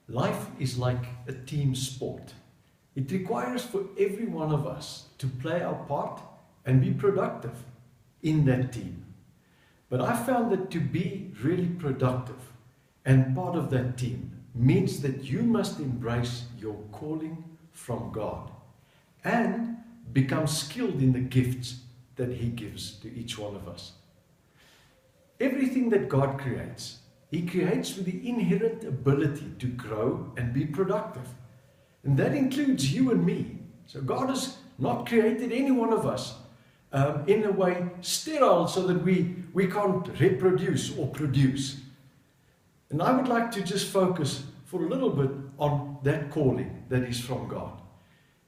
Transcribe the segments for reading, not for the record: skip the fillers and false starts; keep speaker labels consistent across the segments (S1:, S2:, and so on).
S1: Life is like a team sport. It requires for every one of us to play our part and be productive in that team. But I found that to be really productive and part of that team means that you must embrace your calling from God and become skilled in the gifts that He gives to each one of us. Everything that God creates, He creates with the inherent ability to grow and be productive. And that includes you and me. So God has not created any one of us in a way sterile so that we can't reproduce or produce. And I would like to just focus for a little bit on that calling that is from God.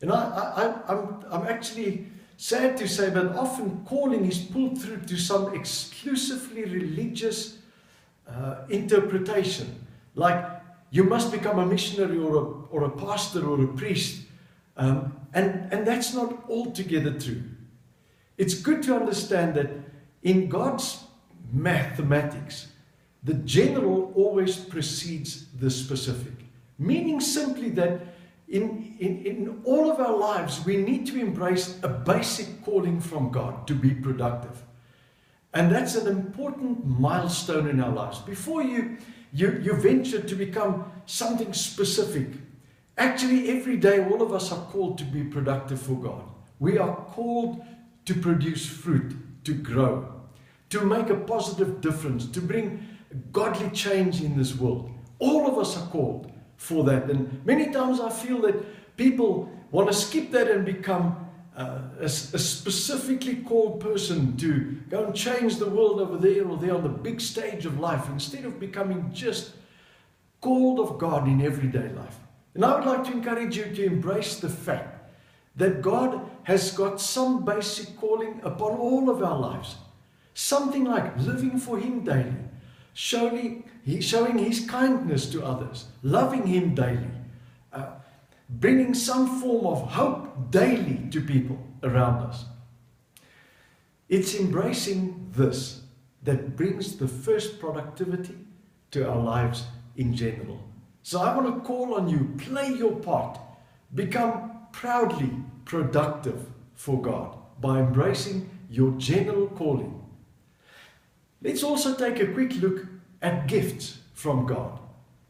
S1: And I'm actually sad to say, but often calling is pulled through to some exclusively religious interpretation. Like you must become a missionary or a pastor or a priest. And that's not altogether true. It's good to understand that in God's mathematics, the general always precedes the specific. Meaning simply that in all of our lives, we need to embrace a basic calling from God to be productive. And that's an important milestone in our lives. Before you venture to become something specific, actually every day all of us are called to be productive for God. We are called to produce fruit, to grow, to make a positive difference, to bring godly change in this world. All of us are called for that. And many times I feel that people want to skip that and become a specifically called person to go and change the world over there or there on the big stage of life, instead of becoming just called of God in everyday life. And I would like to encourage you to embrace the fact that God has got some basic calling upon all of our lives. Something like living for Him daily, showing His kindness to others, loving Him daily, bringing some form of hope daily to people around us. It's embracing this that brings the first productivity to our lives in general. So I want to call on you, play your part, become proudly productive for God by embracing your general calling. Let's also take a quick look at gifts from God.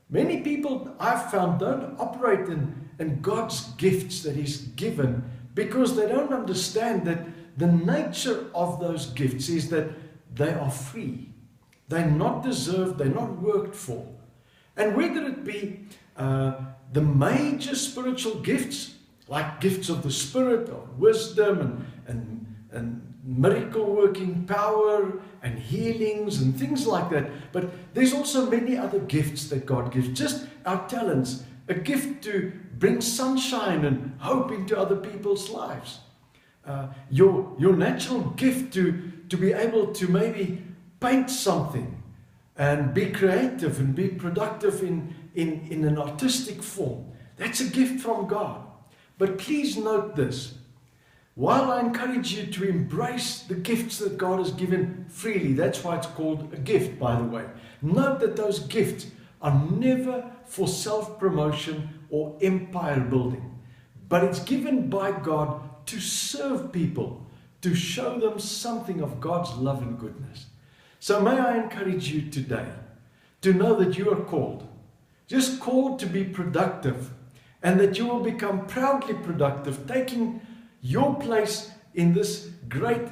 S1: Many people I've found don't operate in God's gifts that He's given because they don't understand that the nature of those gifts is that they are free. They're not deserved, they're not worked for. And whether it be the major spiritual gifts, like gifts of the Spirit, of wisdom and miracle working power and healings and things like that. But there's also many other gifts that God gives. Just our talents, a gift to bring sunshine and hope into other people's lives. Your natural gift to be able to maybe paint something and be creative and be productive in an artistic form. That's a gift from God. But please note this. While I encourage you to embrace the gifts that God has given freely, that's why it's called a gift, by the way. Note that those gifts are never for self-promotion or empire building, but it's given by God to serve people, to show them something of God's love and goodness. So may I encourage you today to know that you are called, just called to be productive, and that you will become proudly productive, taking your place in this great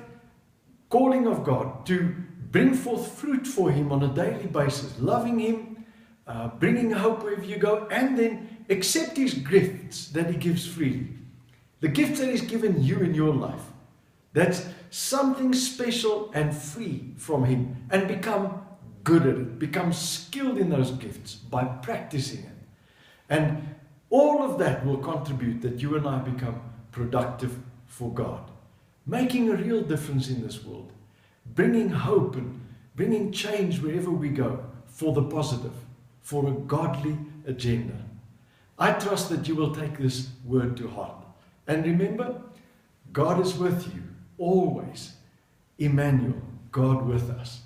S1: calling of God to bring forth fruit for Him on a daily basis, loving Him, bringing hope wherever you go, and then accept His gifts that He gives freely. The gifts that He's given you in your life, that's something special and free from Him, and become good at it, become skilled in those gifts by practicing it. And all of that will contribute that you and I become productive for God, making a real difference in this world, bringing hope and bringing change wherever we go for the positive, for a godly agenda. I trust that you will take this word to heart. And remember, God is with you always. Emmanuel, God with us.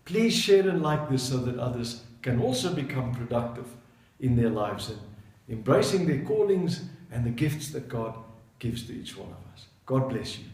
S1: Please share and like this so that others can also become productive in their lives and embracing their callings and the gifts that God gives to each one of us. God bless you.